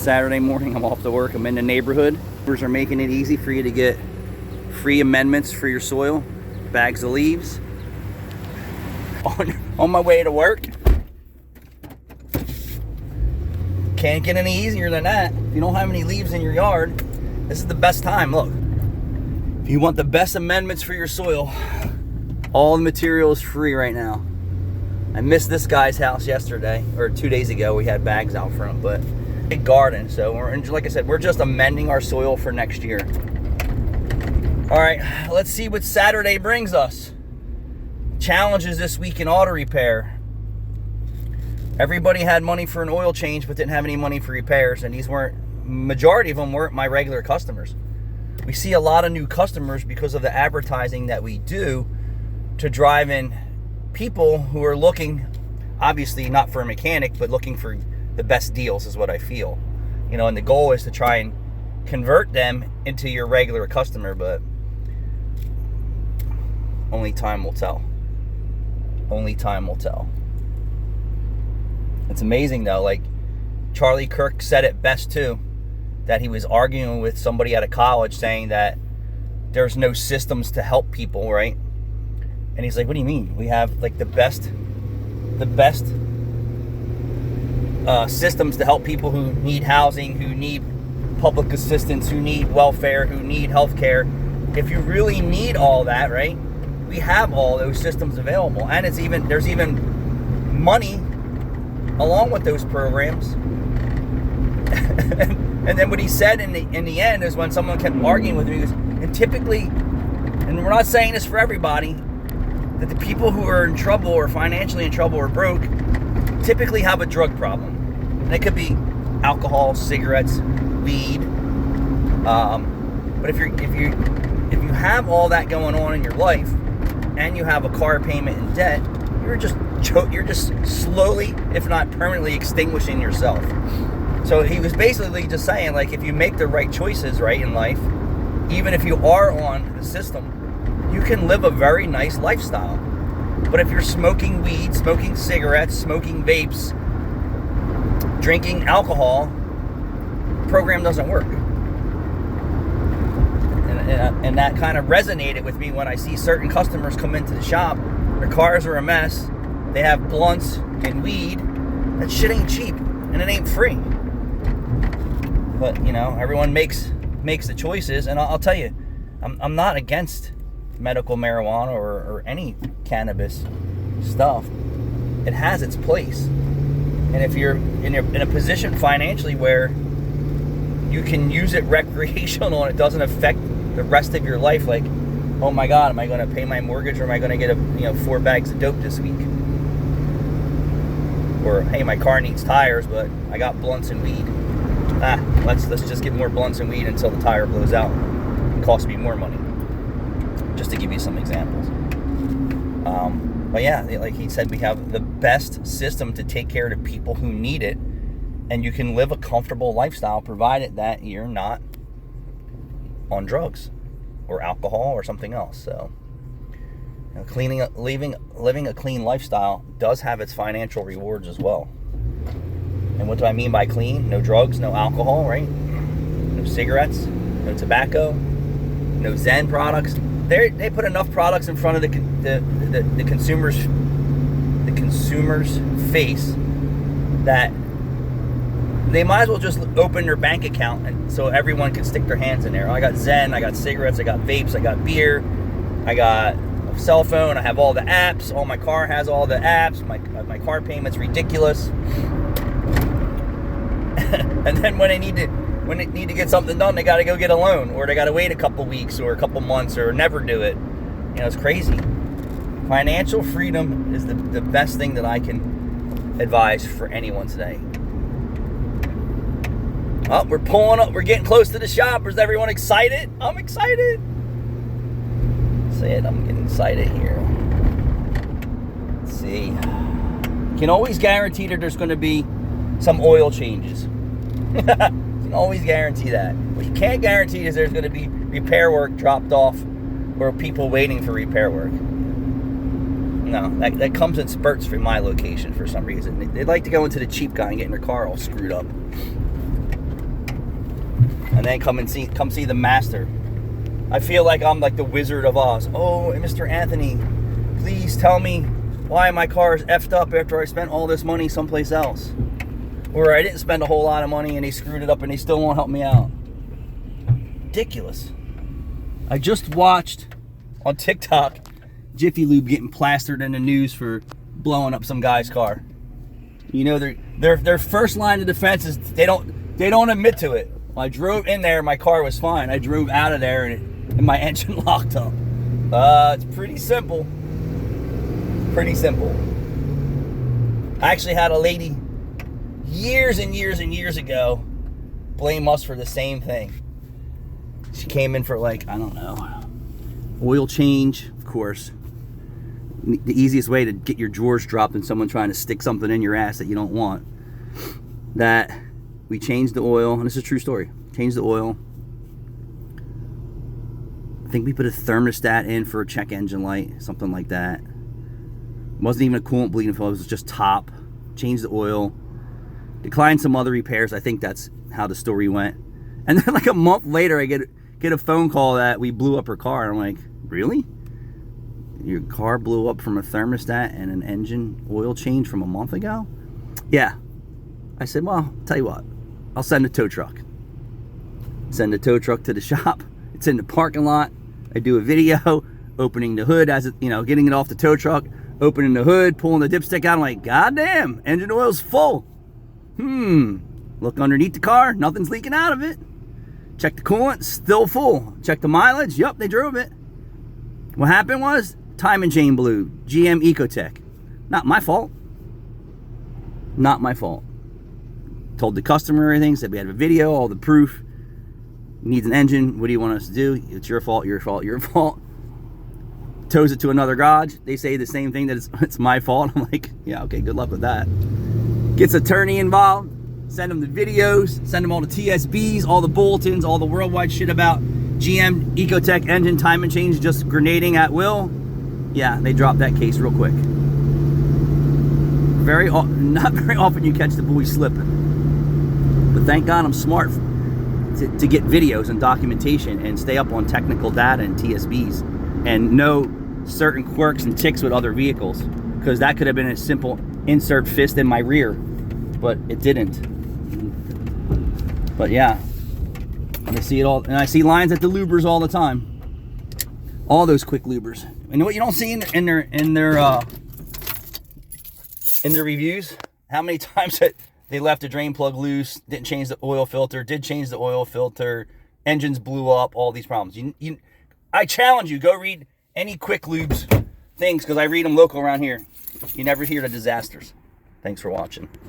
Saturday morning. I'm off to work. I'm in the neighborhood. Neighbors are making it easy for you to get free amendments for your soil, bags of leaves. On my way to work. Can't get any easier than that. If you don't have any leaves in your yard, this is the best time. Look, if you want the best amendments for your soil, all the material is free right now. I missed this guy's house yesterday, or 2 days ago. We had bags out front, but big garden. So like I said, we're just amending our soil for next year. All right, let's see what Saturday brings us. Challenges this week in auto repair. Everybody had money for an oil change, but didn't have any money for repairs, and majority of them weren't my regular customers. We see a lot of new customers because of the advertising that we do to drive in people who are looking, obviously not for a mechanic, but looking for the best deals is what I feel. And the goal is to try and convert them into your regular customer, but only time will tell. Only time will tell. It's amazing though, like Charlie Kirk said it best too, that he was arguing with somebody at a college saying that there's no systems to help people, right? And he's like, what do you mean? We have like the best systems to help people who need housing, who need public assistance, who need welfare, who need healthcare. If you really need all that, right? We have all those systems available, and there's even money along with those programs. And then what he said in the end is, when someone kept arguing with me, he goes, and typically, and we're not saying this for everybody, that the people who are in trouble or financially in trouble or broke typically have a drug problem. And it could be alcohol, cigarettes, weed. But if you have all that going on in your life, and you have a car payment and debt, you're just slowly, if not permanently, extinguishing yourself. So he was basically just saying, like, if you make the right choices right in life, even if you are on the system, you can live a very nice lifestyle. But if you're smoking weed, smoking cigarettes, smoking vapes, drinking alcohol, the program doesn't work. And that kind of resonated with me when I see certain customers come into the shop. Their cars are a mess. They have blunts and weed. That shit ain't cheap, and it ain't free. But everyone makes the choices, and I'll tell you, I'm not against medical marijuana or any cannabis stuff. It has its place, and if you're in a position financially where you can use it recreational and it doesn't affect the rest of your life, like, oh my God, am I going to pay my mortgage, or am I going to get 4 bags of dope this week? Or, hey, my car needs tires, but I got blunts and weed. Let's just get more blunts and weed until the tire blows out. It costs me more money. Just to give you some examples. But yeah, like he said, we have the best system to take care of the people who need it, and you can live a comfortable lifestyle provided that you're not on drugs or alcohol or something else. So living a clean lifestyle does have its financial rewards as well. And what do I mean by clean? No drugs, no alcohol, right? No cigarettes, no tobacco, no Zen products. They put enough products in front of the consumer's face that they might as well just open their bank account, and so everyone can stick their hands in there. I got Zen, I got cigarettes, I got vapes, I got beer, I got a cell phone, I have all the apps. All my car has all the apps. My car payment's ridiculous. And then when they need to get something done, they got to go get a loan, or they got to wait a couple weeks or a couple months, or never do it. It's crazy. Financial freedom is the best thing that I can advise for anyone today. Oh, we're pulling up. We're getting close to the shop. Is everyone excited? I'm excited. Say it. I'm getting excited here. Let's see. Can always guarantee that there's going to be some oil changes. You can always guarantee that. What you can't guarantee is there's going to be repair work dropped off, or people waiting for repair work. No, that comes in spurts from my location for some reason. They like to go into the cheap guy and getting their car all screwed up. then come see the master. I feel like I'm like the Wizard of Oz. Oh, Mr. Anthony, please tell me why my car is effed up after I spent all this money someplace else. Or I didn't spend a whole lot of money and they screwed it up and they still won't help me out. Ridiculous. I just watched on TikTok Jiffy Lube getting plastered in the news for blowing up some guy's car. You know, their first line of defense is they don't admit to it. When I drove in there, my car was fine. I drove out of there and my engine locked up. It's pretty simple. Pretty simple. I actually had a lady years and years and years ago blame us for the same thing. She came in for like, I don't know, oil change, of course. The easiest way to get your drawers dropped than someone trying to stick something in your ass that you don't want. That we changed the oil, and this is a true story. Changed the oil. I think we put a thermostat in for a check engine light, something like that. It wasn't even a coolant bleeding flow, it was just top. Changed the oil. Declined some other repairs. I think that's how the story went. And then like a month later, I get a phone call that we blew up her car. And I'm like, really? Your car blew up from a thermostat and an engine oil change from a month ago? Yeah. I said, well, tell you what, I'll send a tow truck. Send a tow truck to the shop. It's in the parking lot. I do a video opening the hood as it, getting it off the tow truck, opening the hood, pulling the dipstick out. I'm like, God damn, engine oil's full. Look underneath the car, nothing's leaking out of it. Check the coolant, still full. Check the mileage, yep, they drove it. What happened was, timing chain blew. GM Ecotech. Not my fault. Not my fault. Told the customer everything, said we had a video, all the proof. Needs an engine, what do you want us to do? It's your fault, your fault, your fault. Tows it to another garage. They say the same thing, that it's my fault. I'm like, yeah, okay, good luck with that. Gets attorney involved. Send them the videos, send them all the TSBs, all the bulletins, all the worldwide shit about GM Ecotech engine timing change just grenading at will. Yeah, they dropped that case real quick. Not very often you catch the boy slipping. But thank God I'm smart to get videos and documentation and stay up on technical data and TSBs and know certain quirks and ticks with other vehicles. Because that could have been a simple insert fist in my rear, but it didn't. But yeah, I see it all, and I see lines at the lubers all the time. All those quick lubers. You know what you don't see in their reviews? How many times that they left a drain plug loose, didn't change the oil filter, did change the oil filter, engines blew up, all these problems. I challenge you, go read any quick lubes things, because I read them local around here. You never hear the disasters. Thanks for watching.